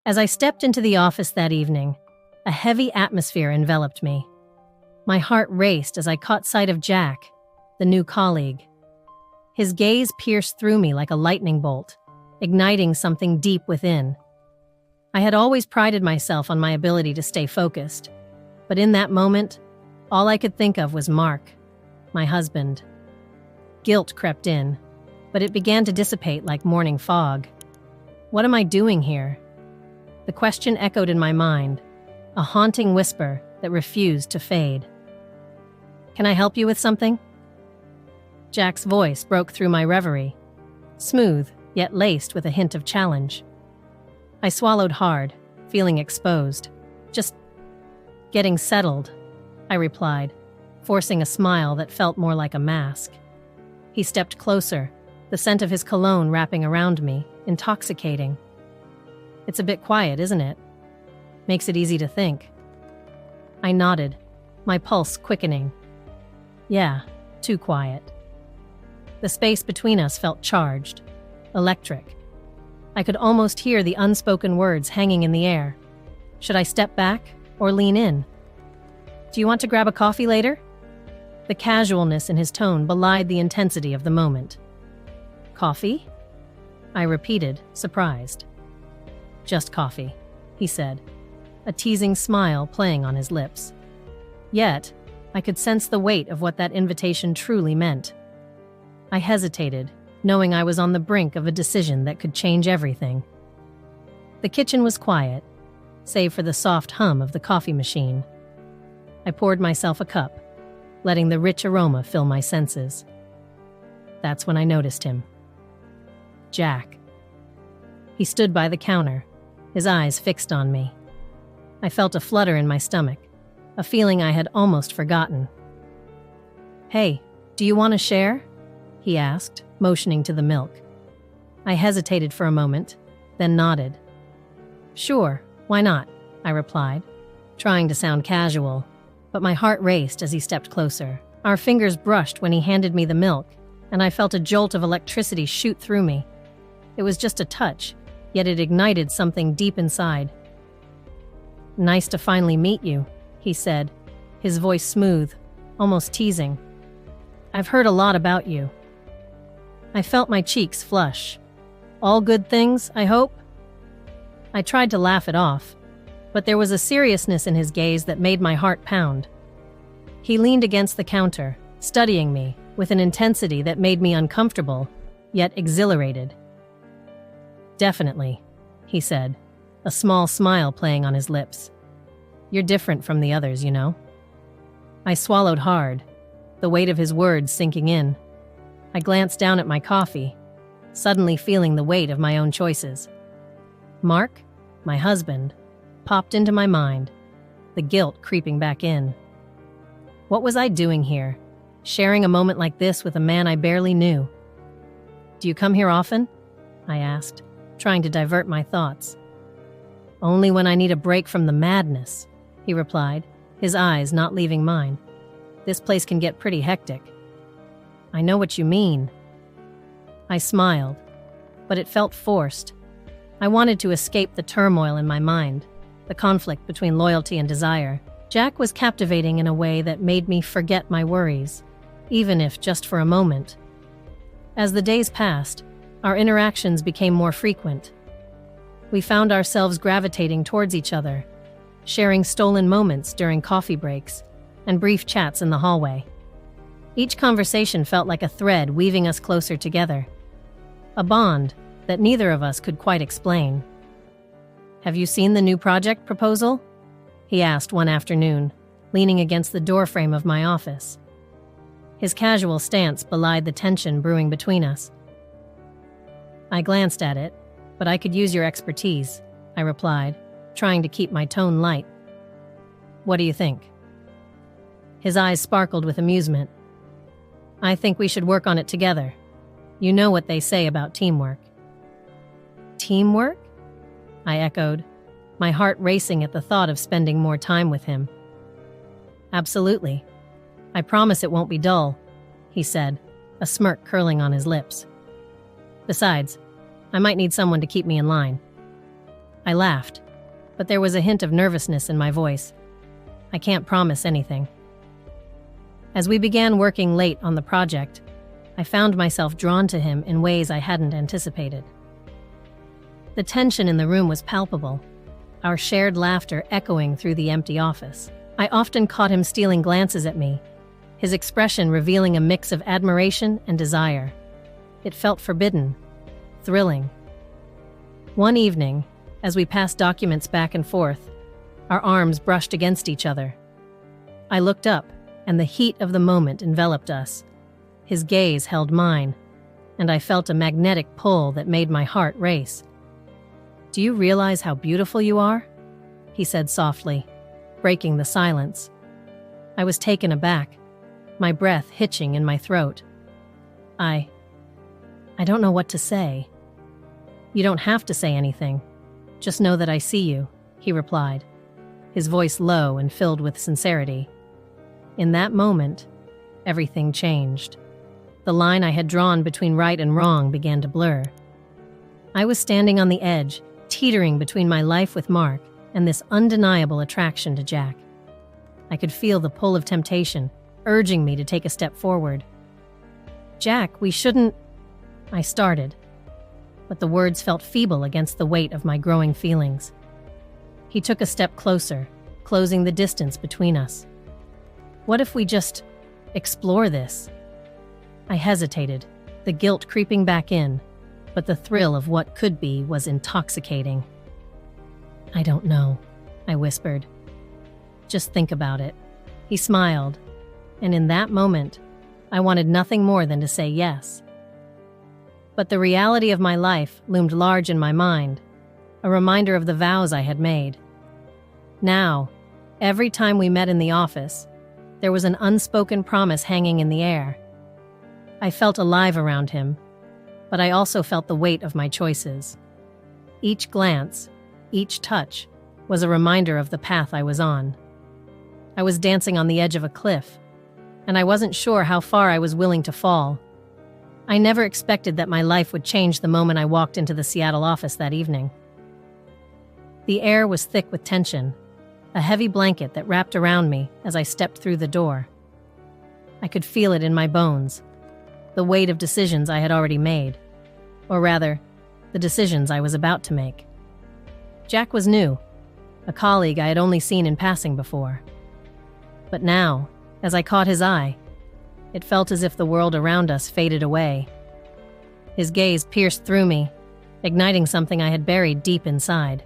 As I stepped into the office that evening, a heavy atmosphere enveloped me. My heart raced as I caught sight of Jack, the new colleague. His gaze pierced through me like a lightning bolt, igniting something deep within. I had always prided myself on my ability to stay focused, but in that moment, all I could think of was Mark, my husband. Guilt crept in, but it began to dissipate like morning fog. What am I doing here? The question echoed in my mind, a haunting whisper that refused to fade. Can I help you with something? Jack's voice broke through my reverie, smooth yet laced with a hint of challenge. I swallowed hard, feeling exposed. Just getting settled, I replied, forcing a smile that felt more like a mask. He stepped closer, the scent of his cologne wrapping around me, intoxicating. It's a bit quiet, isn't it? Makes it easy to think. I nodded, my pulse quickening. Yeah, too quiet. The space between us felt charged, electric. I could almost hear the unspoken words hanging in the air. Should I step back or lean in? Do you want to grab a coffee later? The casualness in his tone belied the intensity of the moment. Coffee? I repeated, surprised. Just coffee, he said, a teasing smile playing on his lips. Yet, I could sense the weight of what that invitation truly meant. I hesitated, knowing I was on the brink of a decision that could change everything. The kitchen was quiet, save for the soft hum of the coffee machine. I poured myself a cup, letting the rich aroma fill my senses. That's when I noticed him. Jack. He stood by the counter, his eyes fixed on me. I felt a flutter in my stomach, a feeling I had almost forgotten. Hey, do you want to share? He asked, motioning to the milk. I hesitated for a moment, then nodded. Sure, why not? I replied, trying to sound casual, but my heart raced as he stepped closer. Our fingers brushed when he handed me the milk, and I felt a jolt of electricity shoot through me. It was just a touch, yet it ignited something deep inside. Nice to finally meet you, he said, his voice smooth, almost teasing. I've heard a lot about you. I felt my cheeks flush. All good things, I hope? I tried to laugh it off, but there was a seriousness in his gaze that made my heart pound. He leaned against the counter, studying me with an intensity that made me uncomfortable, yet exhilarated. Definitely, he said, a small smile playing on his lips. You're different from the others, you know? I swallowed hard, the weight of his words sinking in. I glanced down at my coffee, suddenly feeling the weight of my own choices. Mark, my husband, popped into my mind, the guilt creeping back in. What was I doing here, sharing a moment like this with a man I barely knew? Do you come here often? I asked, trying to divert my thoughts. Only when I need a break from the madness, he replied, his eyes not leaving mine. This place can get pretty hectic. I know what you mean. I smiled, but it felt forced. I wanted to escape the turmoil in my mind, the conflict between loyalty and desire. Jack was captivating in a way that made me forget my worries, even if just for a moment. As the days passed, our interactions became more frequent. We found ourselves gravitating towards each other, sharing stolen moments during coffee breaks and brief chats in the hallway. Each conversation felt like a thread weaving us closer together, a bond that neither of us could quite explain. Have you seen the new project proposal? He asked one afternoon, leaning against the doorframe of my office. His casual stance belied the tension brewing between us. I glanced at it, but I could use your expertise, I replied, trying to keep my tone light. What do you think? His eyes sparkled with amusement. I think we should work on it together. You know what they say about teamwork. Teamwork? I echoed, my heart racing at the thought of spending more time with him. Absolutely. I promise it won't be dull, he said, a smirk curling on his lips. Besides, I might need someone to keep me in line. I laughed, but there was a hint of nervousness in my voice. I can't promise anything. As we began working late on the project, I found myself drawn to him in ways I hadn't anticipated. The tension in the room was palpable, our shared laughter echoing through the empty office. I often caught him stealing glances at me, his expression revealing a mix of admiration and desire. It felt forbidden, thrilling. One evening, as we passed documents back and forth, our arms brushed against each other. I looked up, and the heat of the moment enveloped us. His gaze held mine, and I felt a magnetic pull that made my heart race. "Do you realize how beautiful you are?" he said softly, breaking the silence. I was taken aback, my breath hitching in my throat. I don't know what to say." "You don't have to say anything. Just know that I see you," he replied, his voice low and filled with sincerity. In that moment, everything changed. The line I had drawn between right and wrong began to blur. I was standing on the edge, teetering between my life with Mark and this undeniable attraction to Jack. I could feel the pull of temptation, urging me to take a step forward. "Jack, we shouldn't—" I started, but the words felt feeble against the weight of my growing feelings. He took a step closer, closing the distance between us. "What if we just explore this?" I hesitated, the guilt creeping back in, but the thrill of what could be was intoxicating. "I don't know," I whispered. "Just think about it." He smiled, and in that moment, I wanted nothing more than to say yes. But the reality of my life loomed large in my mind, a reminder of the vows I had made. Now, every time we met in the office, there was an unspoken promise hanging in the air. I felt alive around him, but I also felt the weight of my choices. Each glance, each touch, was a reminder of the path I was on. I was dancing on the edge of a cliff, and I wasn't sure how far I was willing to fall. I never expected that my life would change the moment I walked into the Seattle office that evening. The air was thick with tension, a heavy blanket that wrapped around me as I stepped through the door. I could feel it in my bones, the weight of decisions I had already made, or rather, the decisions I was about to make. Jack was new, a colleague I had only seen in passing before. But now, as I caught his eye, it felt as if the world around us faded away. His gaze pierced through me, igniting something I had buried deep inside.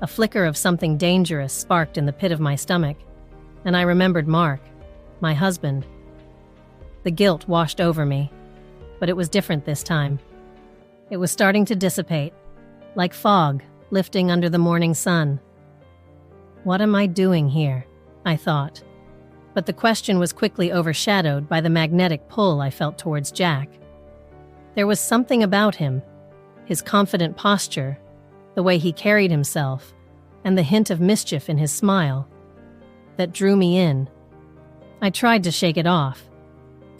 A flicker of something dangerous sparked in the pit of my stomach, and I remembered Mark, my husband. The guilt washed over me, but it was different this time. It was starting to dissipate, like fog lifting under the morning sun. What am I doing here? I thought. But the question was quickly overshadowed by the magnetic pull I felt towards Jack. There was something about him, his confident posture, the way he carried himself, and the hint of mischief in his smile, that drew me in. I tried to shake it off,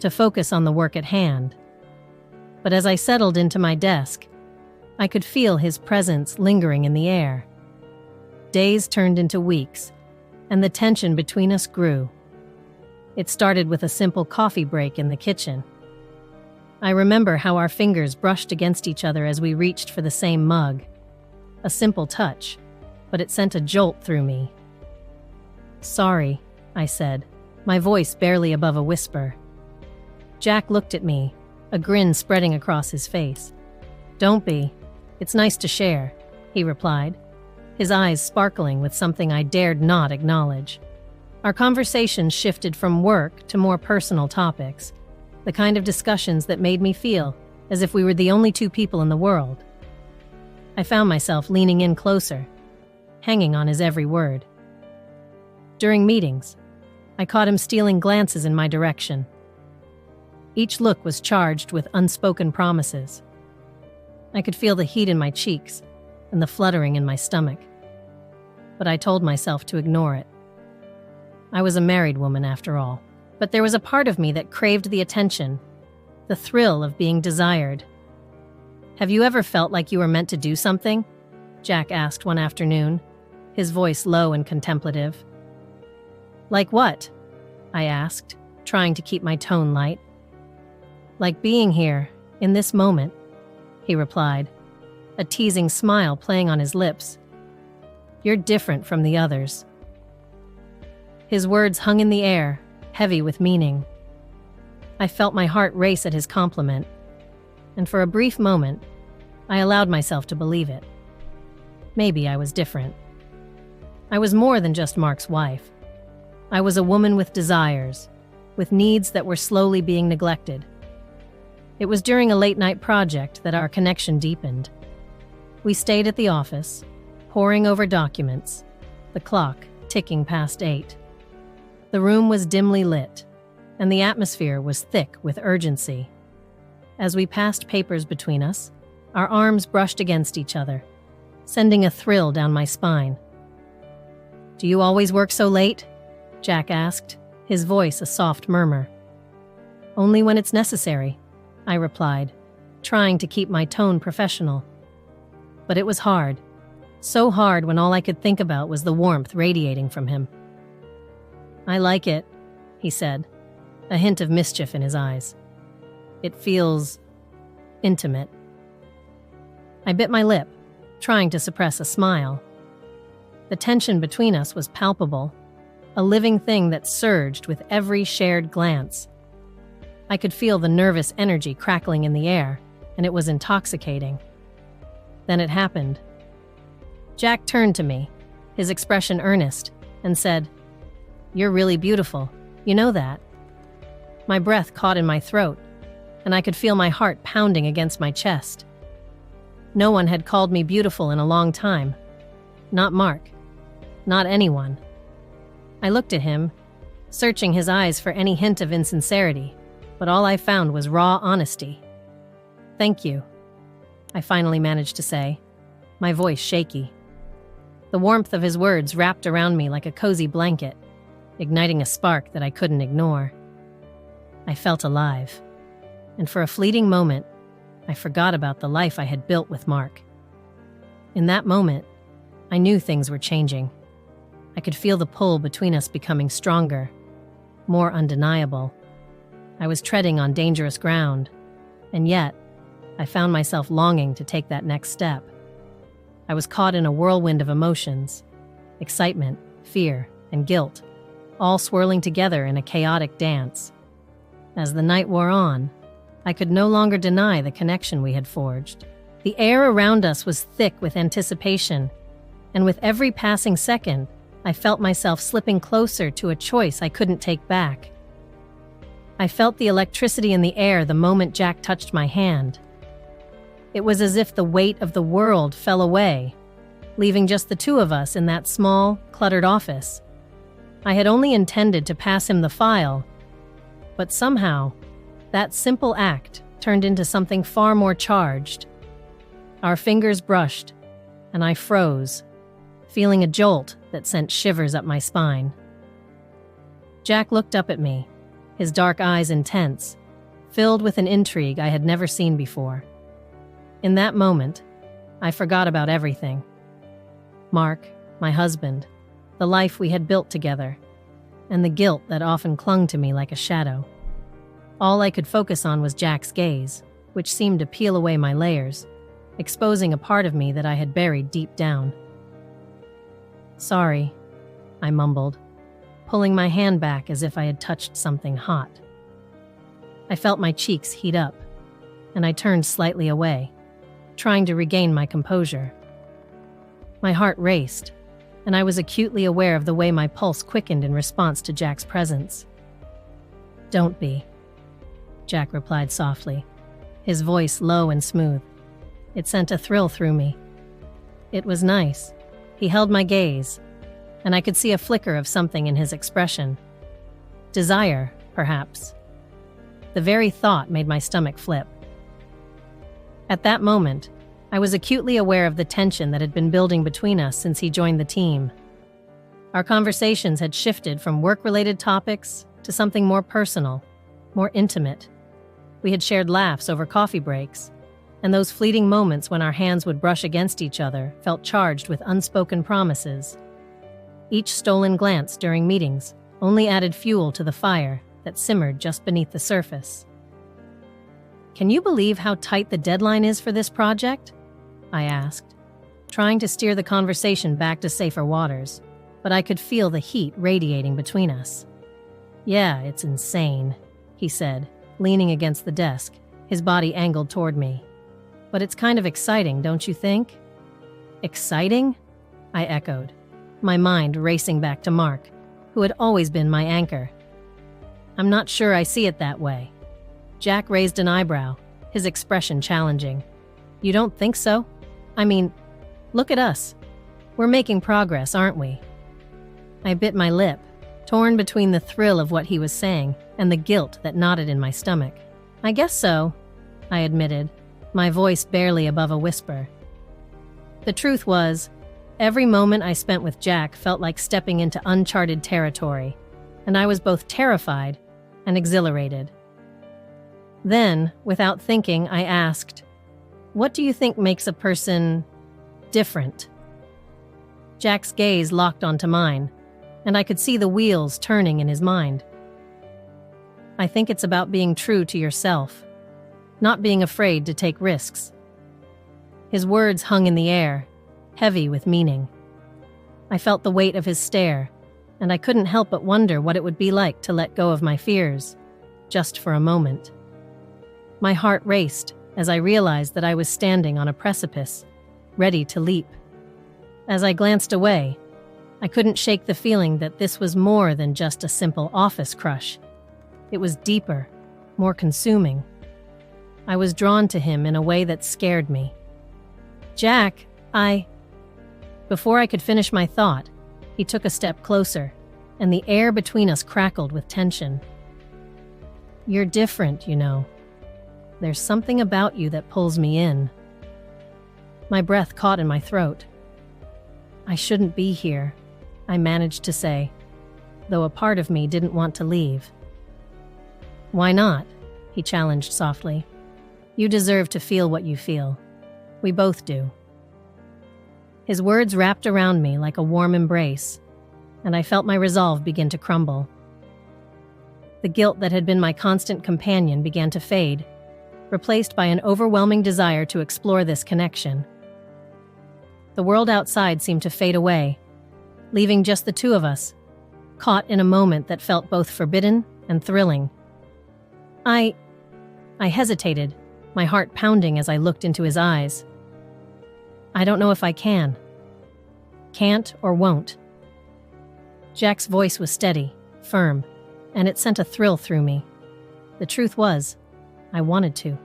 to focus on the work at hand. But as I settled into my desk, I could feel his presence lingering in the air. Days turned into weeks, and the tension between us grew. It started with a simple coffee break in the kitchen. I remember how our fingers brushed against each other as we reached for the same mug. A simple touch, but it sent a jolt through me. "Sorry," I said, my voice barely above a whisper. Jack looked at me, a grin spreading across his face. "Don't be. It's nice to share," he replied, his eyes sparkling with something I dared not acknowledge. Our conversation shifted from work to more personal topics, the kind of discussions that made me feel as if we were the only two people in the world. I found myself leaning in closer, hanging on his every word. During meetings, I caught him stealing glances in my direction. Each look was charged with unspoken promises. I could feel the heat in my cheeks and the fluttering in my stomach, but I told myself to ignore it. I was a married woman after all, but there was a part of me that craved the attention, the thrill of being desired. Have you ever felt like you were meant to do something, Jack asked one afternoon, his voice low and contemplative. Like what? I asked, trying to keep my tone light. Like being here, in this moment, he replied, a teasing smile playing on his lips. You're different from the others. His words hung in the air, heavy with meaning. I felt my heart race at his compliment, and for a brief moment, I allowed myself to believe it. Maybe I was different. I was more than just Mark's wife. I was a woman with desires, with needs that were slowly being neglected. It was during a late-night project that our connection deepened. We stayed at the office, poring over documents, the clock ticking past 8. The room was dimly lit, and the atmosphere was thick with urgency. As we passed papers between us, our arms brushed against each other, sending a thrill down my spine. Do you always work so late? Jack asked, his voice a soft murmur. Only when it's necessary, I replied, trying to keep my tone professional. But it was hard, so hard when all I could think about was the warmth radiating from him. I like it, he said, a hint of mischief in his eyes. It feels intimate. I bit my lip, trying to suppress a smile. The tension between us was palpable, a living thing that surged with every shared glance. I could feel the nervous energy crackling in the air, and it was intoxicating. Then it happened. Jack turned to me, his expression earnest, and said, "You're really beautiful. You know that." My breath caught in my throat, and I could feel my heart pounding against my chest. No one had called me beautiful in a long time. Not Mark. Not anyone. I looked at him, searching his eyes for any hint of insincerity, but all I found was raw honesty. "Thank you," I finally managed to say, my voice shaky. The warmth of his words wrapped around me like a cozy blanket, igniting a spark that I couldn't ignore. I felt alive, and for a fleeting moment, I forgot about the life I had built with Mark. In that moment, I knew things were changing. I could feel the pull between us becoming stronger, more undeniable. I was treading on dangerous ground, and yet, I found myself longing to take that next step. I was caught in a whirlwind of emotions, excitement, fear, and guilt, all swirling together in a chaotic dance. As the night wore on, I could no longer deny the connection we had forged. The air around us was thick with anticipation, and with every passing second, I felt myself slipping closer to a choice I couldn't take back. I felt the electricity in the air the moment Jack touched my hand. It was as if the weight of the world fell away, leaving just the two of us in that small, cluttered office. I had only intended to pass him the file, but somehow, that simple act turned into something far more charged. Our fingers brushed, and I froze, feeling a jolt that sent shivers up my spine. Jack looked up at me, his dark eyes intense, filled with an intrigue I had never seen before. In that moment, I forgot about everything. Mark, my husband, the life we had built together, and the guilt that often clung to me like a shadow. All I could focus on was Jack's gaze, which seemed to peel away my layers, exposing a part of me that I had buried deep down. "Sorry," I mumbled, pulling my hand back as if I had touched something hot. I felt my cheeks heat up, and I turned slightly away, trying to regain my composure. My heart raced, and I was acutely aware of the way my pulse quickened in response to Jack's presence. "Don't be," Jack replied softly, his voice low and smooth. It sent a thrill through me. It was nice. He held my gaze, and I could see a flicker of something in his expression. Desire, perhaps. The very thought made my stomach flip. At that moment, I was acutely aware of the tension that had been building between us since he joined the team. Our conversations had shifted from work-related topics to something more personal, more intimate. We had shared laughs over coffee breaks, and those fleeting moments when our hands would brush against each other felt charged with unspoken promises. Each stolen glance during meetings only added fuel to the fire that simmered just beneath the surface. "Can you believe how tight the deadline is for this project?" I asked, trying to steer the conversation back to safer waters, but I could feel the heat radiating between us. "Yeah, it's insane," he said, leaning against the desk, his body angled toward me. "But it's kind of exciting, don't you think?" "Exciting?" I echoed, my mind racing back to Mark, who had always been my anchor. "I'm not sure I see it that way." Jack raised an eyebrow, his expression challenging. "You don't think so? I mean, look at us. We're making progress, aren't we?" I bit my lip, torn between the thrill of what he was saying and the guilt that knotted in my stomach. "I guess so," I admitted, my voice barely above a whisper. The truth was, every moment I spent with Jack felt like stepping into uncharted territory, and I was both terrified and exhilarated. Then, without thinking, I asked, "What do you think makes a person different?" Jack's gaze locked onto mine, and I could see the wheels turning in his mind. "I think it's about being true to yourself, not being afraid to take risks." His words hung in the air, heavy with meaning. I felt the weight of his stare, and I couldn't help but wonder what it would be like to let go of my fears, just for a moment. My heart raced as I realized that I was standing on a precipice, ready to leap. As I glanced away, I couldn't shake the feeling that this was more than just a simple office crush. It was deeper, more consuming. I was drawn to him in a way that scared me. "Jack, Before I could finish my thought, he took a step closer, and the air between us crackled with tension. "You're different, you know. There's something about you that pulls me in." My breath caught in my throat. "I shouldn't be here," I managed to say, though a part of me didn't want to leave. "Why not?" he challenged softly. "You deserve to feel what you feel. We both do." His words wrapped around me like a warm embrace, and I felt my resolve begin to crumble. The guilt that had been my constant companion began to fade, replaced by an overwhelming desire to explore this connection. The world outside seemed to fade away, leaving just the two of us, caught in a moment that felt both forbidden and thrilling. I hesitated, my heart pounding as I looked into his eyes. "I don't know if I can. Can't or won't." Jack's voice was steady, firm, and it sent a thrill through me. The truth was, I wanted to.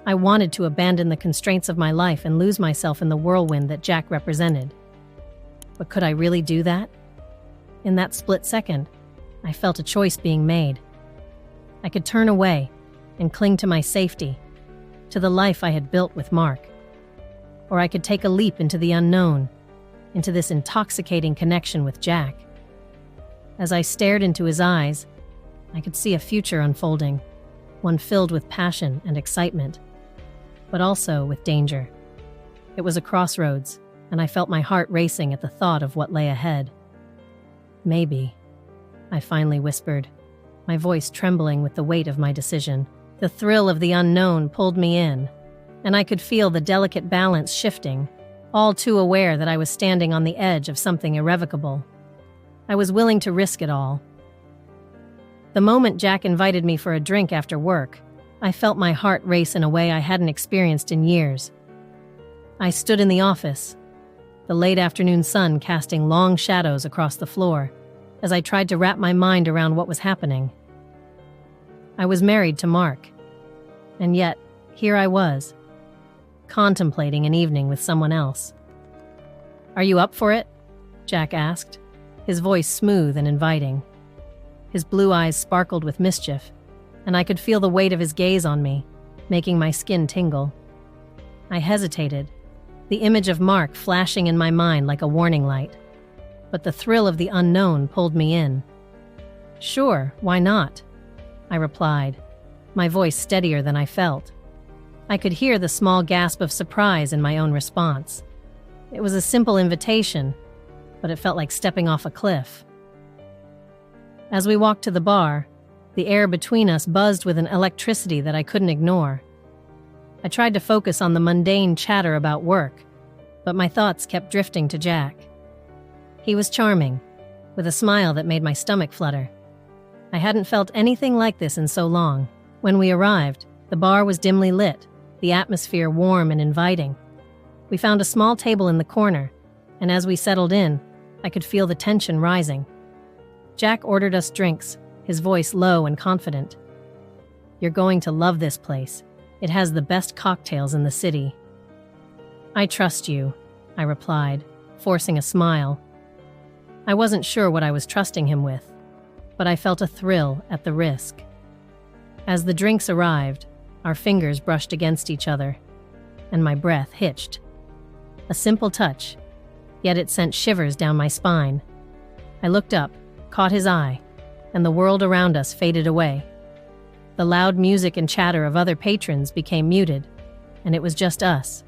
I wanted to abandon the constraints of my life and lose myself in the whirlwind that Jack represented. But could I really do that? In that split second, I felt a choice being made. I could turn away and cling to my safety, to the life I had built with Mark. Or I could take a leap into the unknown, into this intoxicating connection with Jack. As I stared into his eyes, I could see a future unfolding, one filled with passion and excitement, but also with danger. It was a crossroads, and I felt my heart racing at the thought of what lay ahead. "Maybe," I finally whispered, my voice trembling with the weight of my decision. The thrill of the unknown pulled me in, and I could feel the delicate balance shifting, all too aware that I was standing on the edge of something irrevocable. I was willing to risk it all. The moment Jack invited me for a drink after work, I felt my heart race in a way I hadn't experienced in years. I stood in the office, the late afternoon sun casting long shadows across the floor, as I tried to wrap my mind around what was happening. I was married to Mark, and yet, here I was, contemplating an evening with someone else. "Are you up for it?" Jack asked, his voice smooth and inviting. His blue eyes sparkled with mischief, and I could feel the weight of his gaze on me, making my skin tingle. I hesitated, the image of Mark flashing in my mind like a warning light, but the thrill of the unknown pulled me in. "Sure, why not?" I replied, my voice steadier than I felt. I could hear the small gasp of surprise in my own response. It was a simple invitation, but it felt like stepping off a cliff. As we walked to the bar, the air between us buzzed with an electricity that I couldn't ignore. I tried to focus on the mundane chatter about work, but my thoughts kept drifting to Jack. He was charming, with a smile that made my stomach flutter. I hadn't felt anything like this in so long. When we arrived, the bar was dimly lit, the atmosphere warm and inviting. We found a small table in the corner, and as we settled in, I could feel the tension rising. Jack ordered us drinks, his voice low and confident. "You're going to love this place. It has the best cocktails in the city." "I trust you," I replied, forcing a smile. I wasn't sure what I was trusting him with, but I felt a thrill at the risk. As the drinks arrived, our fingers brushed against each other, and my breath hitched. A simple touch, yet it sent shivers down my spine. I looked up, caught his eye, and the world around us faded away. The loud music and chatter of other patrons became muted, and it was just us.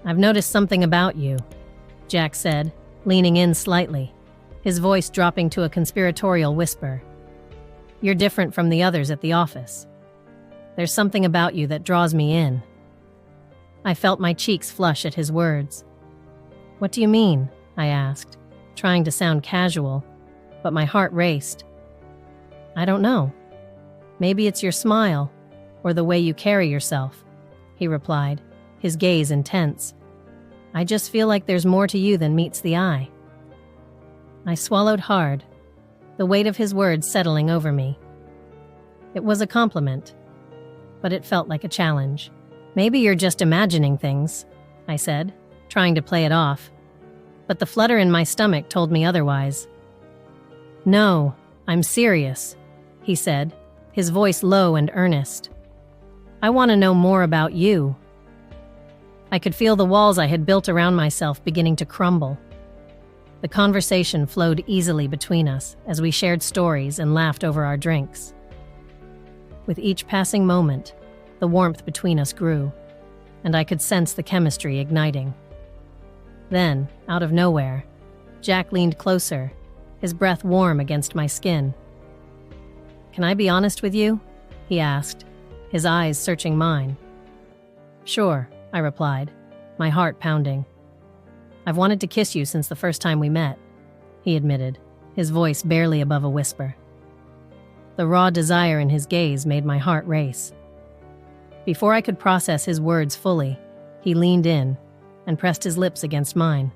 "I've noticed something about you," Jack said, leaning in slightly, his voice dropping to a conspiratorial whisper. "You're different from the others at the office. There's something about you that draws me in." I felt my cheeks flush at his words. "What do you mean?" I asked, trying to sound casual, but my heart raced. "I don't know. Maybe it's your smile, or the way you carry yourself," he replied, his gaze intense. "I just feel like there's more to you than meets the eye." I swallowed hard, the weight of his words settling over me. It was a compliment, but it felt like a challenge. "Maybe you're just imagining things," I said, trying to play it off, but the flutter in my stomach told me otherwise. "No, I'm serious," he said, his voice low and earnest. "I want to know more about you." I could feel the walls I had built around myself beginning to crumble. The conversation flowed easily between us as we shared stories and laughed over our drinks. With each passing moment, the warmth between us grew, and I could sense the chemistry igniting. Then, out of nowhere, Jack leaned closer, his breath warm against my skin. "Can I be honest with you?" he asked, his eyes searching mine. "Sure," I replied, my heart pounding. "I've wanted to kiss you since the first time we met," he admitted, his voice barely above a whisper. The raw desire in his gaze made my heart race. Before I could process his words fully, he leaned in and pressed his lips against mine.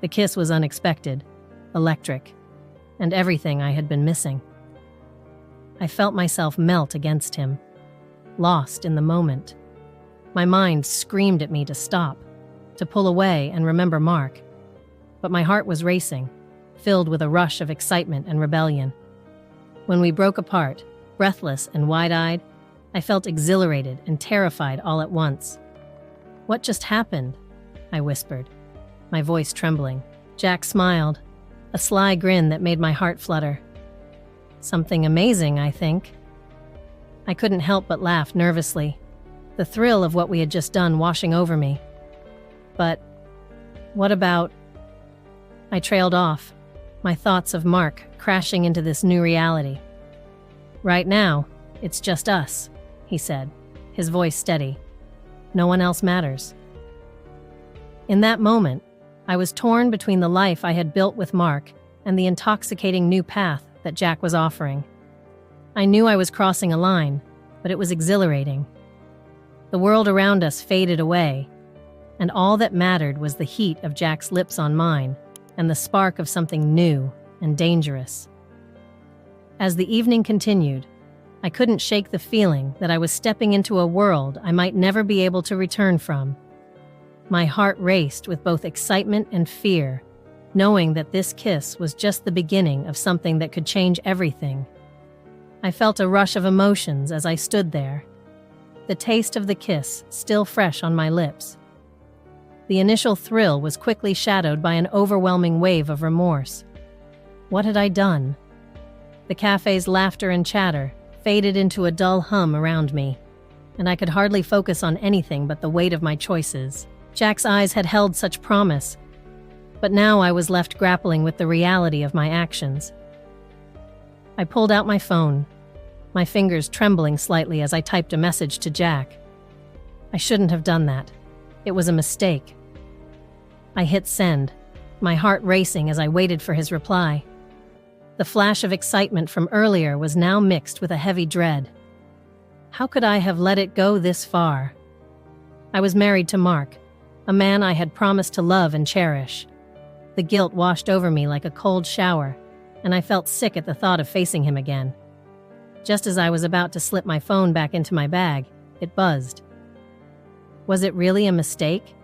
The kiss was unexpected, electric, and everything I had been missing. I felt myself melt against him, lost in the moment. My mind screamed at me to stop, to pull away and remember Mark, but my heart was racing, filled with a rush of excitement and rebellion. When we broke apart, breathless and wide-eyed, I felt exhilarated and terrified all at once. "What just happened?" I whispered, my voice trembling. Jack smiled, a sly grin that made my heart flutter. "Something amazing, I think." I couldn't help but laugh nervously, the thrill of what we had just done washing over me. "But what about—" I trailed off, my thoughts of Mark crashing into this new reality. "Right now, it's just us," he said, his voice steady. "No one else matters." In that moment, I was torn between the life I had built with Mark and the intoxicating new path that Jack was offering. I knew I was crossing a line, but it was exhilarating. The world around us faded away, and all that mattered was the heat of Jack's lips on mine and the spark of something new and dangerous. As the evening continued, I couldn't shake the feeling that I was stepping into a world I might never be able to return from. My heart raced with both excitement and fear, knowing that this kiss was just the beginning of something that could change everything. I felt a rush of emotions as I stood there, the taste of the kiss still fresh on my lips. The initial thrill was quickly shadowed by an overwhelming wave of remorse. What had I done? The cafe's laughter and chatter faded into a dull hum around me, and I could hardly focus on anything but the weight of my choices. Jack's eyes had held such promise, but now I was left grappling with the reality of my actions. I pulled out my phone, my fingers trembling slightly as I typed a message to Jack. I shouldn't have done that. It was a mistake. I hit send, my heart racing as I waited for his reply. The flash of excitement from earlier was now mixed with a heavy dread. How could I have let it go this far? I was married to Mark, a man I had promised to love and cherish. The guilt washed over me like a cold shower, and I felt sick at the thought of facing him again. Just as I was about to slip my phone back into my bag, it buzzed. Was it really a mistake?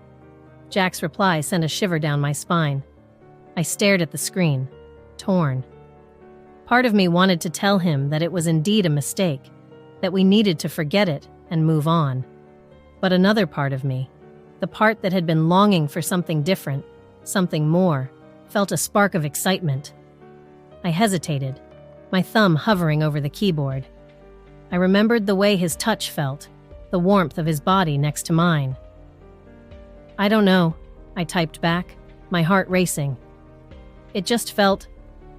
Jack's reply sent a shiver down my spine. I stared at the screen, torn. Part of me wanted to tell him that it was indeed a mistake, that we needed to forget it and move on. But another part of me, the part that had been longing for something different, something more, felt a spark of excitement. I hesitated, my thumb hovering over the keyboard. I remembered the way his touch felt, the warmth of his body next to mine. I don't know, I typed back, my heart racing. It just felt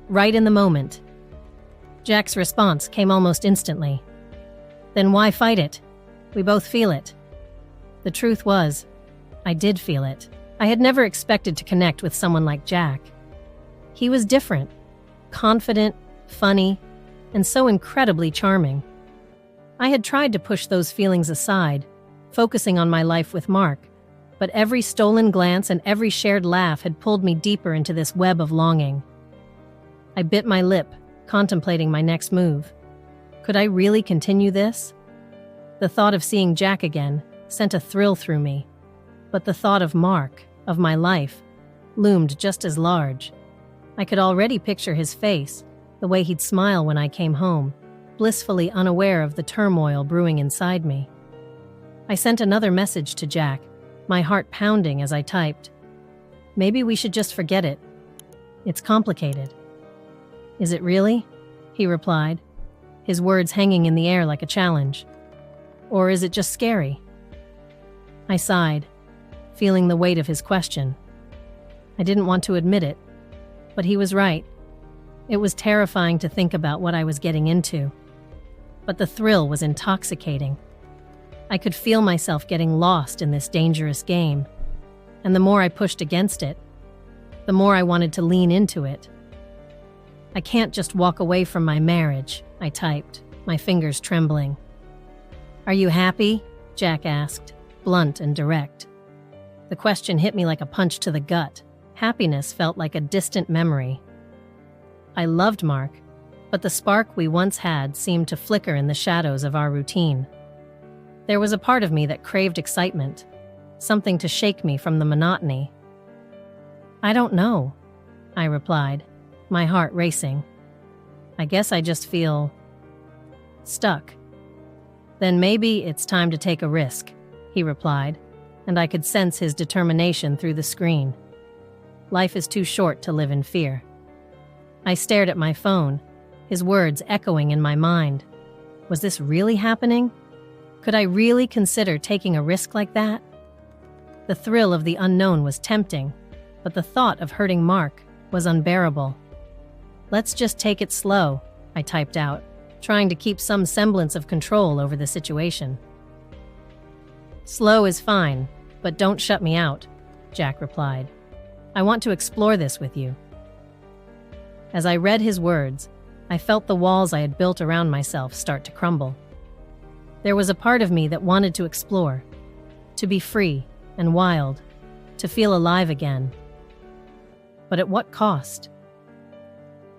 right in the moment. Jack's response came almost instantly. Then why fight it? We both feel it. The truth was, I did feel it. I had never expected to connect with someone like Jack. He was different, confident, funny, and so incredibly charming. I had tried to push those feelings aside, focusing on my life with Mark, but every stolen glance and every shared laugh had pulled me deeper into this web of longing. I bit my lip, contemplating my next move. Could I really continue this? The thought of seeing Jack again sent a thrill through me, but the thought of Mark, of my life, loomed just as large. I could already picture his face, the way he'd smile when I came home, blissfully unaware of the turmoil brewing inside me. I sent another message to Jack, my heart pounding as I typed. Maybe we should just forget it. It's complicated. Is it really? He replied, his words hanging in the air like a challenge. Or is it just scary? I sighed, feeling the weight of his question. I didn't want to admit it, but he was right. It was terrifying to think about what I was getting into. But the thrill was intoxicating. I could feel myself getting lost in this dangerous game, and the more I pushed against it, the more I wanted to lean into it. I can't just walk away from my marriage, I typed, my fingers trembling. Are you happy? Jack asked, blunt and direct. The question hit me like a punch to the gut. Happiness felt like a distant memory. I loved Mark, but the spark we once had seemed to flicker in the shadows of our routine. There was a part of me that craved excitement, something to shake me from the monotony. I don't know, I replied, my heart racing. I guess I just feel stuck. Then maybe it's time to take a risk, he replied, and I could sense his determination through the screen. Life is too short to live in fear. I stared at my phone, his words echoing in my mind. Was this really happening? Could I really consider taking a risk like that? The thrill of the unknown was tempting, but the thought of hurting Mark was unbearable. Let's just take it slow, I typed out, trying to keep some semblance of control over the situation. Slow is fine, but don't shut me out, Jack replied. I want to explore this with you. As I read his words, I felt the walls I had built around myself start to crumble. There was a part of me that wanted to explore, to be free and wild, to feel alive again. But at what cost?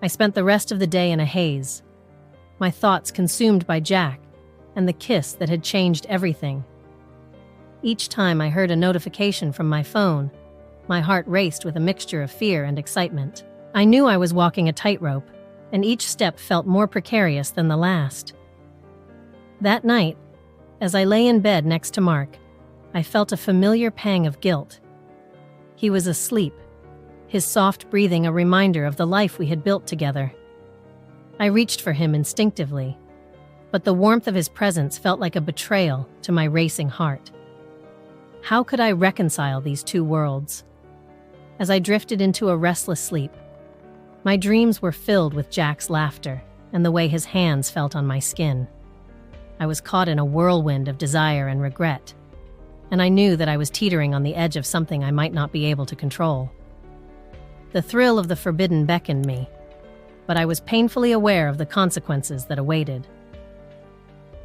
I spent the rest of the day in a haze, my thoughts consumed by Jack and the kiss that had changed everything. Each time I heard a notification from my phone, my heart raced with a mixture of fear and excitement. I knew I was walking a tightrope, and each step felt more precarious than the last. That night, as I lay in bed next to Mark, I felt a familiar pang of guilt. He was asleep, his soft breathing a reminder of the life we had built together. I reached for him instinctively. but the warmth of his presence felt like a betrayal to my racing heart. How could I reconcile these two worlds? As I drifted into a restless sleep, my dreams were filled with Jack's laughter and the way his hands felt on my skin. I was caught in a whirlwind of desire and regret, and I knew that I was teetering on the edge of something I might not be able to control. The thrill of the forbidden beckoned me, but I was painfully aware of the consequences that awaited.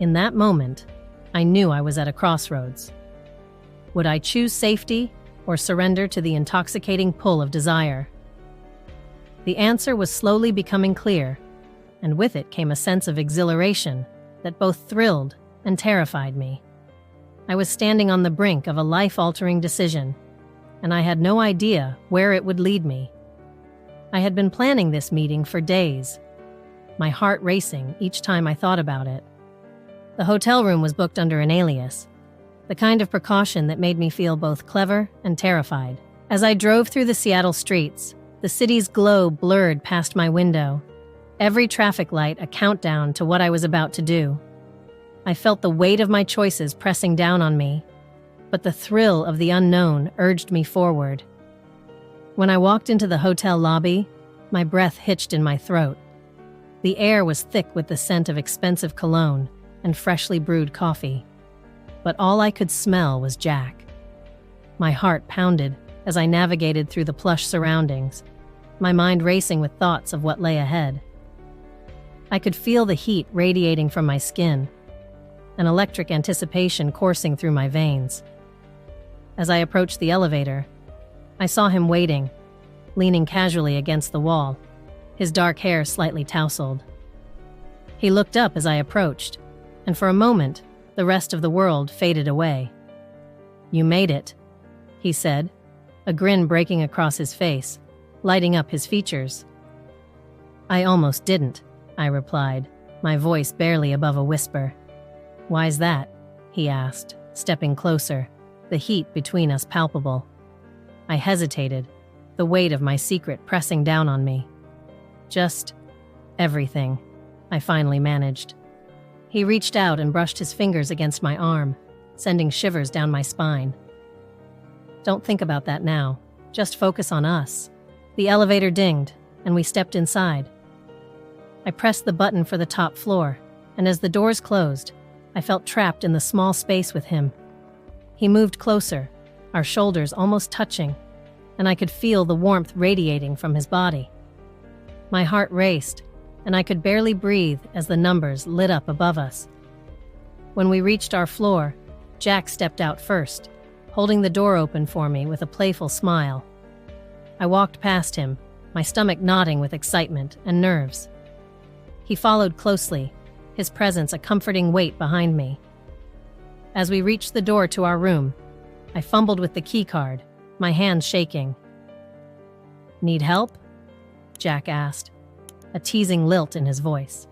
In that moment, I knew I was at a crossroads. Would I choose safety or surrender to the intoxicating pull of desire? The answer was slowly becoming clear, and with it came a sense of exhilaration that both thrilled and terrified me. I was standing on the brink of a life-altering decision, and I had no idea where it would lead me. I had been planning this meeting for days, my heart racing each time I thought about it. The hotel room was booked under an alias, the kind of precaution that made me feel both clever and terrified. As I drove through the Seattle streets, the city's glow blurred past my window, every traffic light a countdown to what I was about to do. I felt the weight of my choices pressing down on me, but the thrill of the unknown urged me forward. When I walked into the hotel lobby, my breath hitched in my throat. The air was thick with the scent of expensive cologne and freshly brewed coffee, but all I could smell was Jack. My heart pounded as I navigated through the plush surroundings, my mind racing with thoughts of what lay ahead. I could feel the heat radiating from my skin, an electric anticipation coursing through my veins. As I approached the elevator, I saw him waiting, leaning casually against the wall, his dark hair slightly tousled. He looked up as I approached, and for a moment, the rest of the world faded away. "You made it," he said, a grin breaking across his face, lighting up his features. "I almost didn't," I replied, my voice barely above a whisper. "Why's that?" he asked, stepping closer, the heat between us palpable. I hesitated, the weight of my secret pressing down on me. "Just everything," I finally managed. He reached out and brushed his fingers against my arm, sending shivers down my spine. "Don't think about that now. Just focus on us." The elevator dinged, and we stepped inside. I pressed the button for the top floor, and as the doors closed, I felt trapped in the small space with him. He moved closer, our shoulders almost touching, and I could feel the warmth radiating from his body. My heart raced, and I could barely breathe as the numbers lit up above us. When we reached our floor, Jack stepped out first, holding the door open for me with a playful smile. I walked past him, my stomach knotting with excitement and nerves. He followed closely, his presence a comforting weight behind me. As we reached the door to our room, I fumbled with the key card, my hands shaking. "Need help?" Jack asked, a teasing lilt in his voice.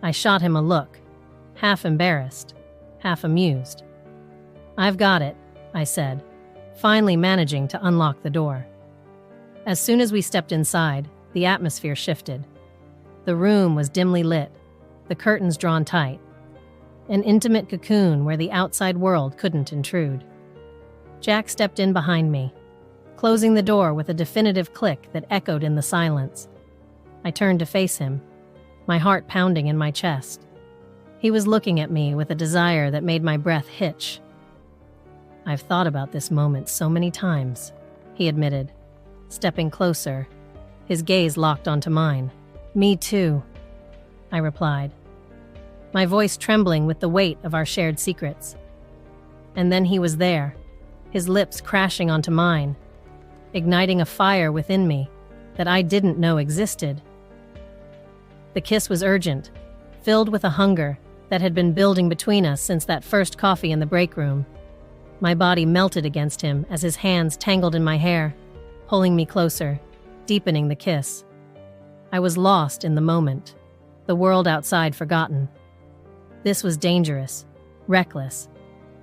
I shot him a look, half embarrassed, half amused. "I've got it," I said, finally managing to unlock the door. As soon as we stepped inside, the atmosphere shifted. The room was dimly lit, the curtains drawn tight, an intimate cocoon where the outside world couldn't intrude. Jack stepped in behind me, closing the door with a definitive click that echoed in the silence. I turned to face him, my heart pounding in my chest. He was looking at me with a desire that made my breath hitch. "I've thought about this moment so many times," he admitted, stepping closer, his gaze locked onto mine. "Me too," I replied, my voice trembling with the weight of our shared secrets. And then he was there, his lips crashing onto mine, igniting a fire within me that I didn't know existed. The kiss was urgent, filled with a hunger that had been building between us since that first coffee in the break room. My body melted against him as his hands tangled in my hair, pulling me closer, deepening the kiss. I was lost in the moment, the world outside forgotten. This was dangerous, reckless,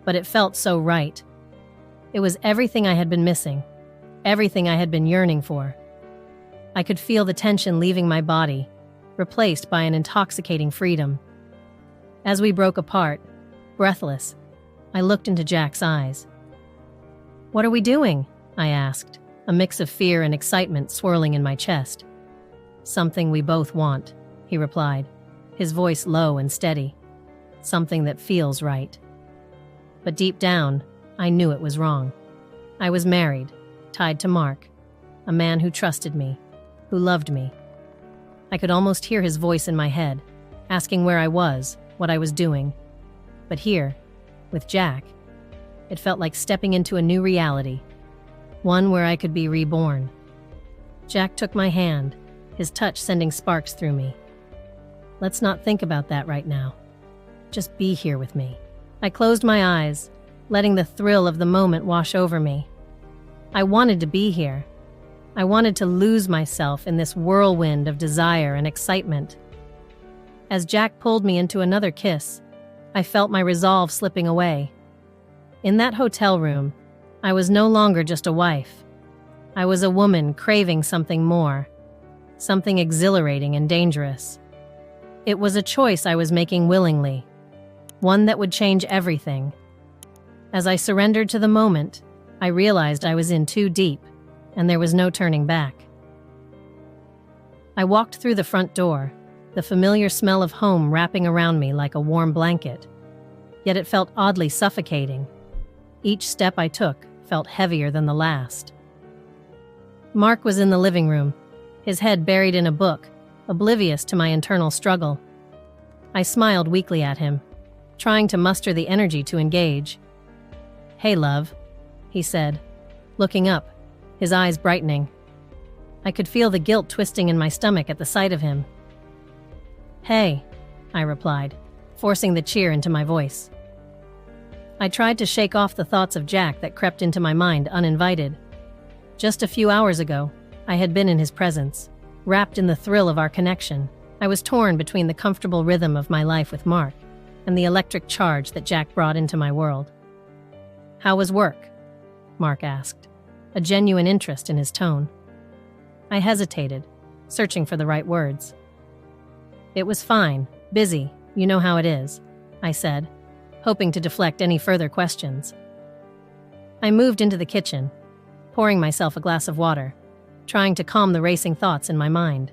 but it felt so right. It was everything I had been missing, everything I had been yearning for. I could feel the tension leaving my body, replaced by an intoxicating freedom. As we broke apart, breathless, I looked into Jack's eyes. "What are we doing?" I asked, a mix of fear and excitement swirling in my chest. "Something we both want," he replied, his voice low and steady. "Something that feels right." But deep down, I knew it was wrong. I was married, tied to Mark, a man who trusted me, who loved me. I could almost hear his voice in my head, asking where I was, what I was doing. But here, with Jack, it felt like stepping into a new reality, one where I could be reborn. Jack took my hand, his touch sending sparks through me. "Let's not think about that right now. Just be here with me." I closed my eyes, letting the thrill of the moment wash over me. I wanted to be here. I wanted to lose myself in this whirlwind of desire and excitement. As Jack pulled me into another kiss, I felt my resolve slipping away. In that hotel room, I was no longer just a wife. I was a woman craving something more, something exhilarating and dangerous. It was a choice I was making willingly, one that would change everything. As I surrendered to the moment, I realized I was in too deep, and there was no turning back. I walked through the front door, the familiar smell of home wrapping around me like a warm blanket. Yet it felt oddly suffocating. Each step I took felt heavier than the last. Mark was in the living room, his head buried in a book, oblivious to my internal struggle. I smiled weakly at him, trying to muster the energy to engage. "Hey, love," he said, looking up, his eyes brightening. I could feel the guilt twisting in my stomach at the sight of him. "Hey," I replied, forcing the cheer into my voice. I tried to shake off the thoughts of Jack that crept into my mind uninvited. Just a few hours ago, I had been in his presence, wrapped in the thrill of our connection. I was torn between the comfortable rhythm of my life with Mark and the electric charge that Jack brought into my world. "How was work?" Mark asked, a genuine interest in his tone. I hesitated, searching for the right words. "It was fine, busy, you know how it is," I said, hoping to deflect any further questions. I moved into the kitchen, pouring myself a glass of water, trying to calm the racing thoughts in my mind.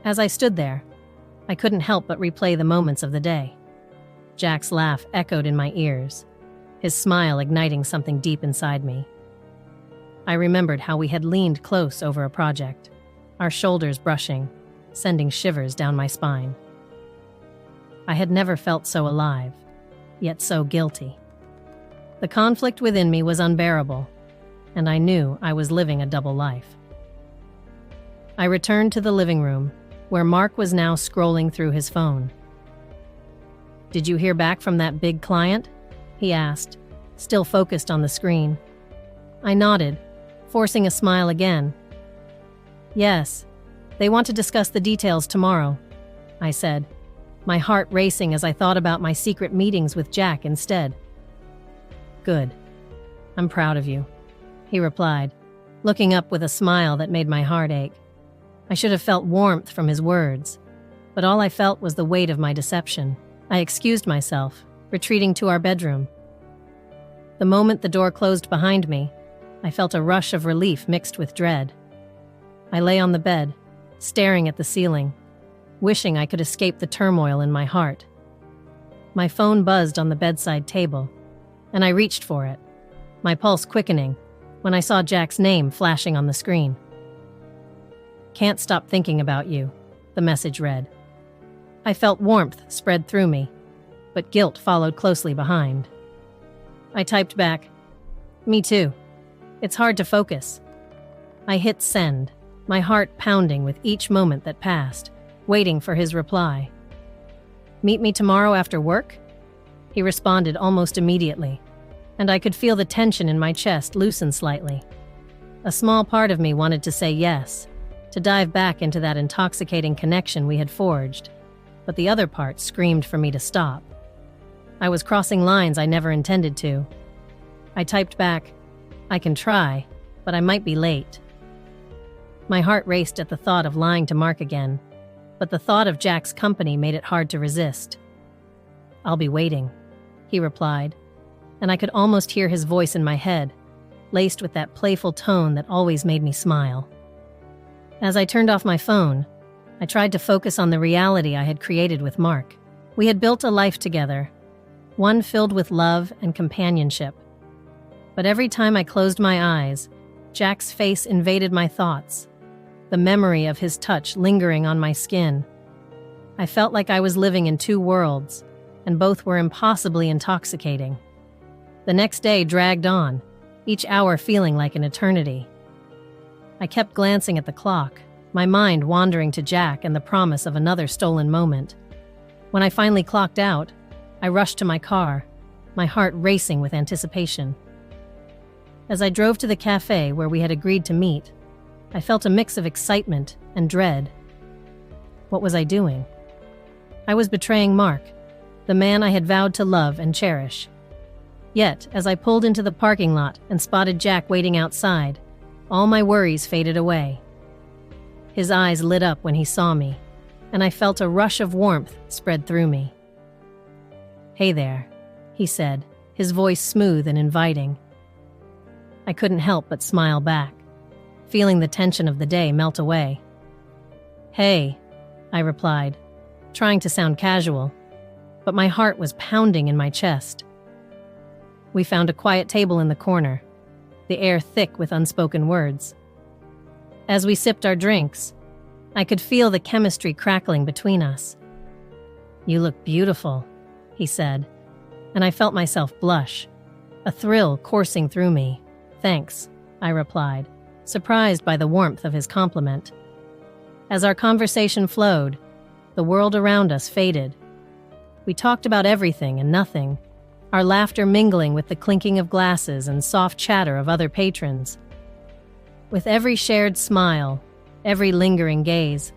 As I stood there, I couldn't help but replay the moments of the day. Jack's laugh echoed in my ears, his smile igniting something deep inside me. I remembered how we had leaned close over a project, our shoulders brushing, sending shivers down my spine. I had never felt so alive, yet so guilty. The conflict within me was unbearable, and I knew I was living a double life. I returned to the living room, where Mark was now scrolling through his phone. "Did you hear back from that big client?" he asked, still focused on the screen. I nodded, forcing a smile again. "Yes, they want to discuss the details tomorrow," I said, my heart racing as I thought about my secret meetings with Jack instead. "Good. I'm proud of you," he replied, looking up with a smile that made my heart ache. I should have felt warmth from his words, but all I felt was the weight of my deception. I excused myself, retreating to our bedroom. The moment the door closed behind me, I felt a rush of relief mixed with dread. I lay on the bed, staring at the ceiling, wishing I could escape the turmoil in my heart. My phone buzzed on the bedside table, and I reached for it, my pulse quickening when I saw Jack's name flashing on the screen. "Can't stop thinking about you," the message read. I felt warmth spread through me, but guilt followed closely behind. I typed back, "Me too. It's hard to focus." I hit send, my heart pounding with each moment that passed, waiting for his reply. "Meet me tomorrow after work?" He responded almost immediately, and I could feel the tension in my chest loosen slightly. A small part of me wanted to say yes, to dive back into that intoxicating connection we had forged, but the other part screamed for me to stop. I was crossing lines I never intended to. I typed back, "I can try, but I might be late." My heart raced at the thought of lying to Mark again, but the thought of Jack's company made it hard to resist. "I'll be waiting," he replied, and I could almost hear his voice in my head, laced with that playful tone that always made me smile. As I turned off my phone, I tried to focus on the reality I had created with Mark. We had built a life together, one filled with love and companionship. But every time I closed my eyes, Jack's face invaded my thoughts, the memory of his touch lingering on my skin. I felt like I was living in two worlds, and both were impossibly intoxicating. The next day dragged on, each hour feeling like an eternity. I kept glancing at the clock, my mind wandering to Jack and the promise of another stolen moment. When I finally clocked out, I rushed to my car, my heart racing with anticipation. As I drove to the cafe where we had agreed to meet, I felt a mix of excitement and dread. What was I doing? I was betraying Mark, the man I had vowed to love and cherish. Yet, as I pulled into the parking lot and spotted Jack waiting outside, all my worries faded away. His eyes lit up when he saw me, and I felt a rush of warmth spread through me. "Hey there," he said, his voice smooth and inviting. I couldn't help but smile back, feeling the tension of the day melt away. "Hey," I replied, trying to sound casual, but my heart was pounding in my chest. We found a quiet table in the corner, the air thick with unspoken words. As we sipped our drinks, I could feel the chemistry crackling between us. "You look beautiful," he said, and I felt myself blush, a thrill coursing through me. "Thanks," I replied, surprised by the warmth of his compliment. As our conversation flowed, the world around us faded. We talked about everything and nothing, our laughter mingling with the clinking of glasses and soft chatter of other patrons. With every shared smile, every lingering gaze,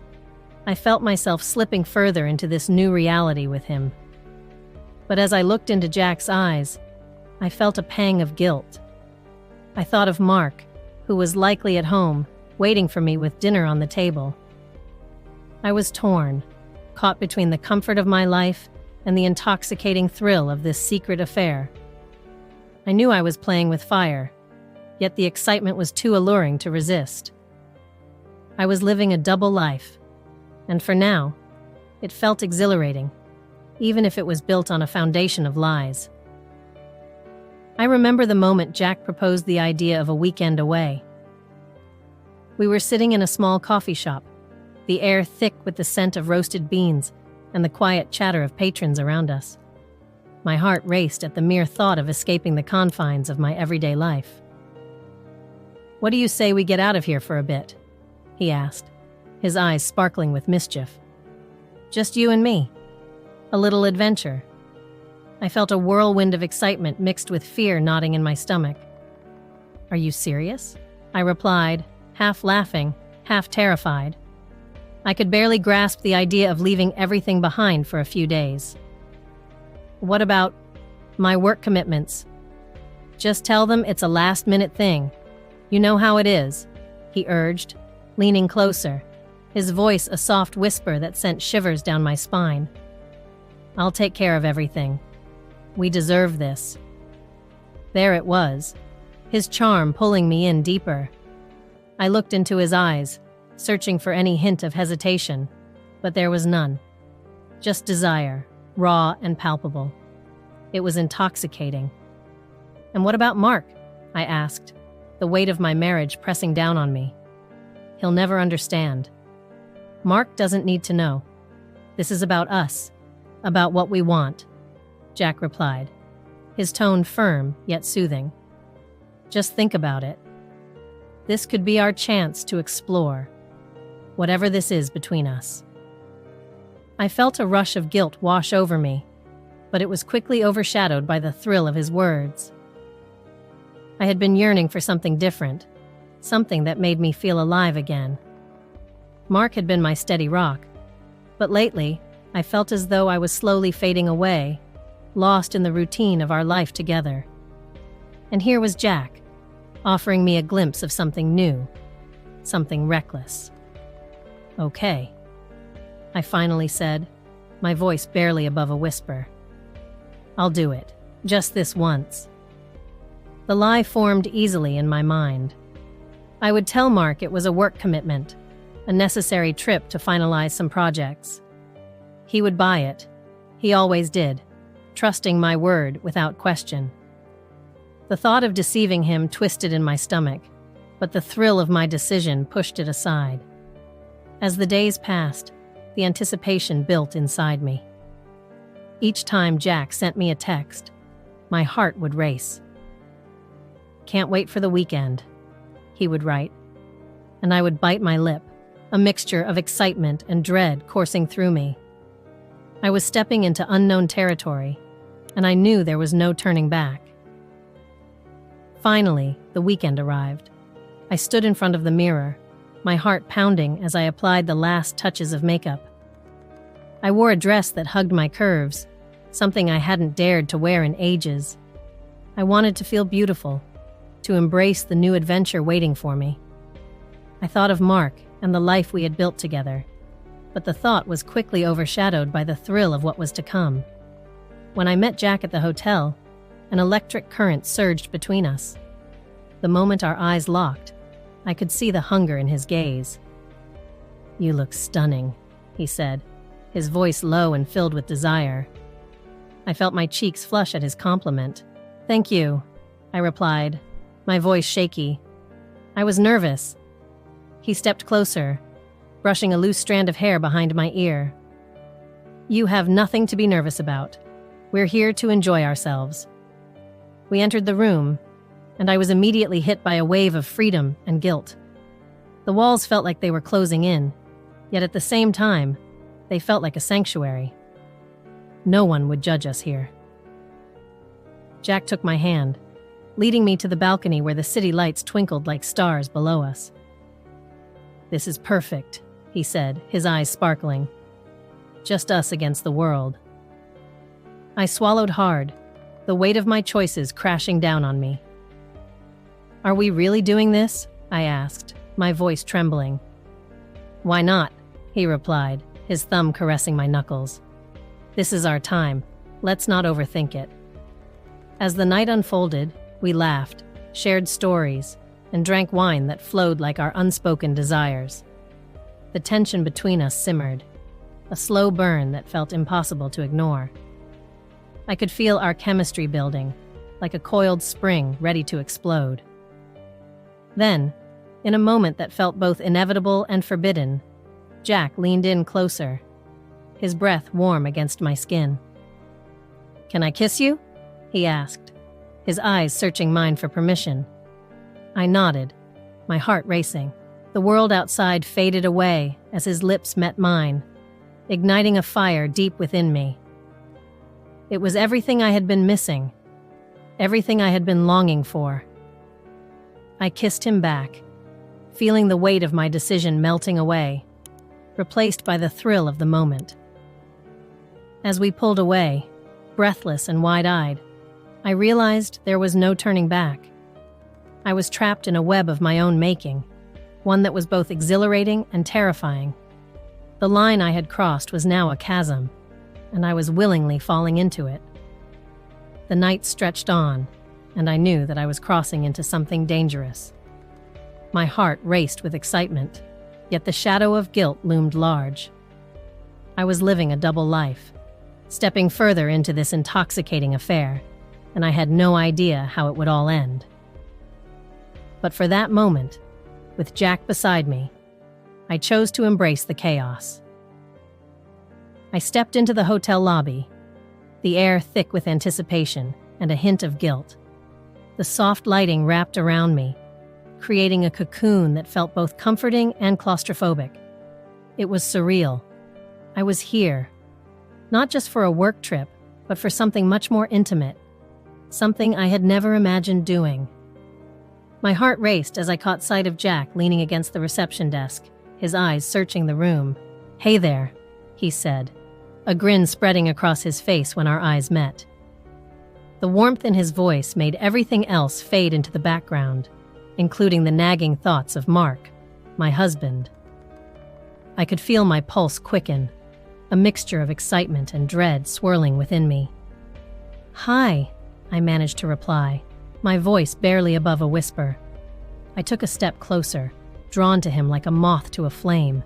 I felt myself slipping further into this new reality with him. But as I looked into Jack's eyes, I felt a pang of guilt. I thought of Mark, who was likely at home, waiting for me with dinner on the table. I was torn, caught between the comfort of my life and the intoxicating thrill of this secret affair. I knew I was playing with fire, yet the excitement was too alluring to resist. I was living a double life, and for now, it felt exhilarating, even if it was built on a foundation of lies. I remember the moment Jack proposed the idea of a weekend away. We were sitting in a small coffee shop, the air thick with the scent of roasted beans and the quiet chatter of patrons around us. My heart raced at the mere thought of escaping the confines of my everyday life. "What do you say we get out of here for a bit?" he asked, his eyes sparkling with mischief. "Just you and me. A little adventure." I felt a whirlwind of excitement mixed with fear knotting in my stomach. "Are you serious?" I replied, half laughing, half terrified. I could barely grasp the idea of leaving everything behind for a few days. "What about my work commitments?" "Just tell them it's a last-minute thing. You know how it is," he urged, leaning closer, his voice a soft whisper that sent shivers down my spine. "I'll take care of everything. We deserve this." There it was, his charm pulling me in deeper. I looked into his eyes, searching for any hint of hesitation, but there was none. Just desire, raw and palpable. It was intoxicating. "And what about Mark?" I asked, the weight of my marriage pressing down on me. "He'll never understand." "Mark doesn't need to know. This is about us, about what we want," Jack replied, his tone firm yet soothing. "Just think about it. This could be our chance to explore, whatever this is between us." I felt a rush of guilt wash over me, but it was quickly overshadowed by the thrill of his words. I had been yearning for something different, something that made me feel alive again. Mark had been my steady rock, but lately I felt as though I was slowly fading away, lost in the routine of our life together. And here was Jack, offering me a glimpse of something new, something reckless. "Okay," I finally said, my voice barely above a whisper. I'll do it. Just this once. The lie formed easily in my mind. I would tell Mark it was a work commitment, a necessary trip to finalize some projects. He would buy it. He always did, trusting my word without question. The thought of deceiving him twisted in my stomach, but the thrill of my decision pushed it aside. As the days passed, the anticipation built inside me. Each time Jack sent me a text, my heart would race. "Can't wait for the weekend," he would write, and I would bite my lip, a mixture of excitement and dread coursing through me. I was stepping into unknown territory, and I knew there was no turning back. Finally, the weekend arrived. I stood in front of the mirror, my heart pounding as I applied the last touches of makeup. I wore a dress that hugged my curves, something I hadn't dared to wear in ages. I wanted to feel beautiful, to embrace the new adventure waiting for me. I thought of Mark and the life we had built together, but the thought was quickly overshadowed by the thrill of what was to come. When I met Jack at the hotel, an electric current surged between us. The moment our eyes locked, I could see the hunger in his gaze. "You look stunning," he said, his voice low and filled with desire. I felt my cheeks flush at his compliment. "Thank you," I replied, my voice shaky. I was nervous. He stepped closer, brushing a loose strand of hair behind my ear. "You have nothing to be nervous about. We're here to enjoy ourselves." We entered the room, and I was immediately hit by a wave of freedom and guilt. The walls felt like they were closing in, yet at the same time, they felt like a sanctuary. No one would judge us here. Jack took my hand, leading me to the balcony where the city lights twinkled like stars below us. "This is perfect," he said, his eyes sparkling. "Just us against the world." I swallowed hard, the weight of my choices crashing down on me. "Are we really doing this?" I asked, my voice trembling. "Why not?" he replied, his thumb caressing my knuckles. "This is our time. Let's not overthink it." As the night unfolded, we laughed, shared stories, and drank wine that flowed like our unspoken desires. The tension between us simmered, a slow burn that felt impossible to ignore. I could feel our chemistry building, like a coiled spring ready to explode. Then, in a moment that felt both inevitable and forbidden, Jack leaned in closer, his breath warm against my skin. "Can I kiss you?" he asked, his eyes searching mine for permission. I nodded, my heart racing. The world outside faded away as his lips met mine, igniting a fire deep within me. It was everything I had been missing, everything I had been longing for. I kissed him back, feeling the weight of my decision melting away, replaced by the thrill of the moment. As we pulled away, breathless and wide-eyed, I realized there was no turning back. I was trapped in a web of my own making, one that was both exhilarating and terrifying. The line I had crossed was now a chasm, and I was willingly falling into it. The night stretched on, and I knew that I was crossing into something dangerous. My heart raced with excitement, yet the shadow of guilt loomed large. I was living a double life, stepping further into this intoxicating affair, and I had no idea how it would all end. But for that moment, with Jack beside me, I chose to embrace the chaos. I stepped into the hotel lobby, the air thick with anticipation and a hint of guilt. The soft lighting wrapped around me, creating a cocoon that felt both comforting and claustrophobic. It was surreal. I was here, not just for a work trip, but for something much more intimate, something I had never imagined doing. My heart raced as I caught sight of Jack leaning against the reception desk, his eyes searching the room. "Hey there," he said, a grin spreading across his face when our eyes met. The warmth in his voice made everything else fade into the background, including the nagging thoughts of Mark, my husband. I could feel my pulse quicken, a mixture of excitement and dread swirling within me. "Hi," I managed to reply, my voice barely above a whisper. I took a step closer, drawn to him like a moth to a flame.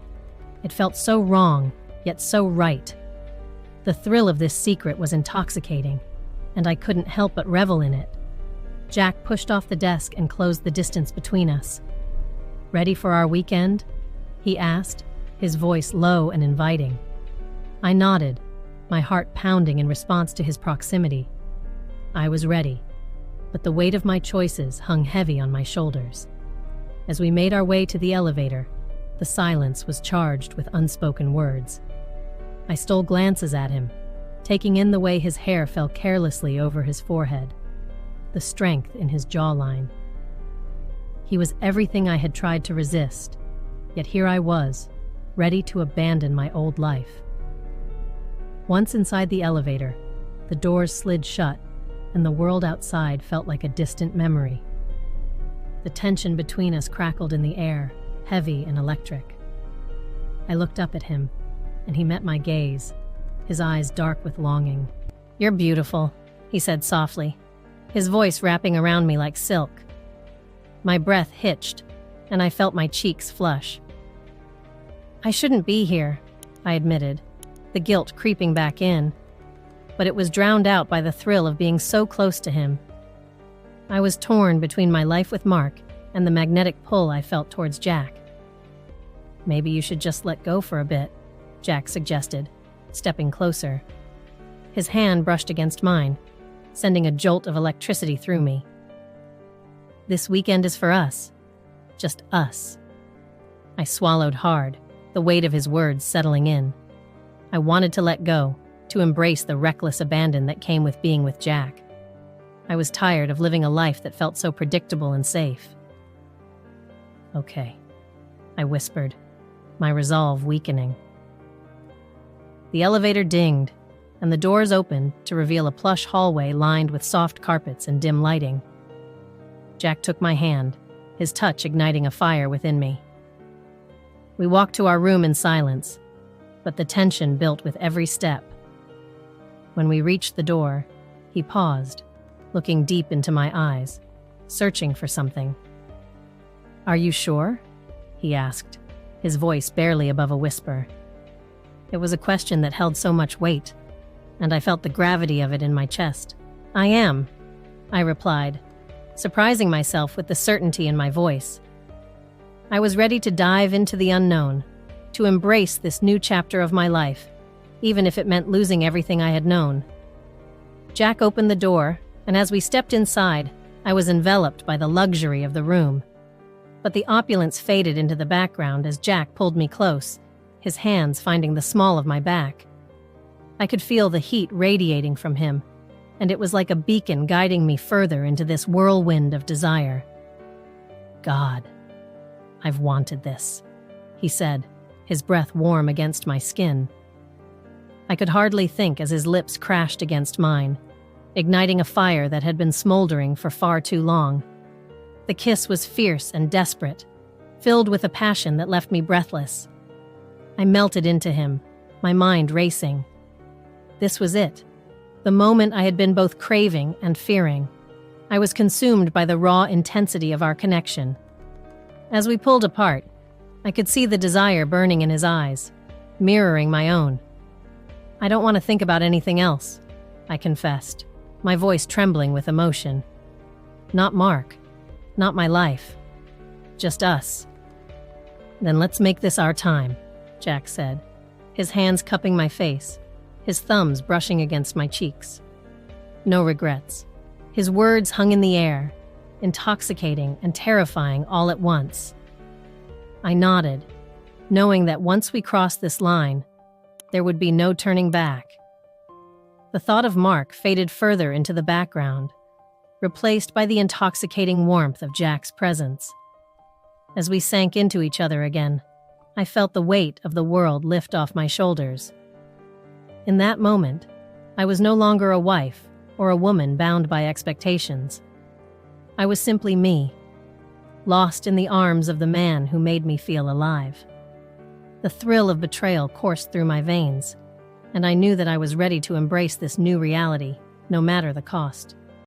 It felt so wrong, yet so right. The thrill of this secret was intoxicating, and I couldn't help but revel in it. Jack pushed off the desk and closed the distance between us. "Ready for our weekend?" he asked, his voice low and inviting. I nodded, my heart pounding in response to his proximity. I was ready, but the weight of my choices hung heavy on my shoulders. As we made our way to the elevator, the silence was charged with unspoken words. I stole glances at him, taking in the way his hair fell carelessly over his forehead, the strength in his jawline. He was everything I had tried to resist, yet here I was, ready to abandon my old life. Once inside the elevator, the doors slid shut, and the world outside felt like a distant memory. The tension between us crackled in the air, heavy and electric. I looked up at him, and he met my gaze, his eyes dark with longing. "You're beautiful," he said softly, his voice wrapping around me like silk. My breath hitched, and I felt my cheeks flush. "I shouldn't be here," I admitted, the guilt creeping back in, but it was drowned out by the thrill of being so close to him. I was torn between my life with Mark and the magnetic pull I felt towards Jack. "Maybe you should just let go for a bit," Jack suggested, stepping closer. His hand brushed against mine, sending a jolt of electricity through me. "This weekend is for us. Just us." I swallowed hard, the weight of his words settling in. I wanted to let go, to embrace the reckless abandon that came with being with Jack. I was tired of living a life that felt so predictable and safe. "Okay," I whispered, my resolve weakening. The elevator dinged, and the doors opened to reveal a plush hallway lined with soft carpets and dim lighting. Jack took my hand, his touch igniting a fire within me. We walked to our room in silence, but the tension built with every step. When we reached the door, he paused, looking deep into my eyes, searching for something. "Are you sure?" he asked, his voice barely above a whisper. It was a question that held so much weight, and I felt the gravity of it in my chest. "I am," I replied, surprising myself with the certainty in my voice. I was ready to dive into the unknown, to embrace this new chapter of my life, even if it meant losing everything I had known. Jack opened the door, and as we stepped inside, I was enveloped by the luxury of the room. But the opulence faded into the background as Jack pulled me close, his hands finding the small of my back. I could feel the heat radiating from him, and it was like a beacon guiding me further into this whirlwind of desire. "God, I've wanted this," he said, his breath warm against my skin. I could hardly think as his lips crashed against mine, igniting a fire that had been smoldering for far too long. The kiss was fierce and desperate, filled with a passion that left me breathless. I melted into him, my mind racing. This was it, the moment I had been both craving and fearing. I was consumed by the raw intensity of our connection. As we pulled apart, I could see the desire burning in his eyes, mirroring my own. "I don't want to think about anything else," I confessed, my voice trembling with emotion. "Not Mark, not my life, just us." "Then let's make this our time," Jack said, his hands cupping my face, his thumbs brushing against my cheeks. No regrets. His words hung in the air, intoxicating and terrifying all at once. I nodded, knowing that once we crossed this line, there would be no turning back. The thought of Mark faded further into the background, replaced by the intoxicating warmth of Jack's presence. As we sank into each other again, I felt the weight of the world lift off my shoulders. In that moment, I was no longer a wife or a woman bound by expectations. I was simply me, lost in the arms of the man who made me feel alive. The thrill of betrayal coursed through my veins, and I knew that I was ready to embrace this new reality, no matter the cost.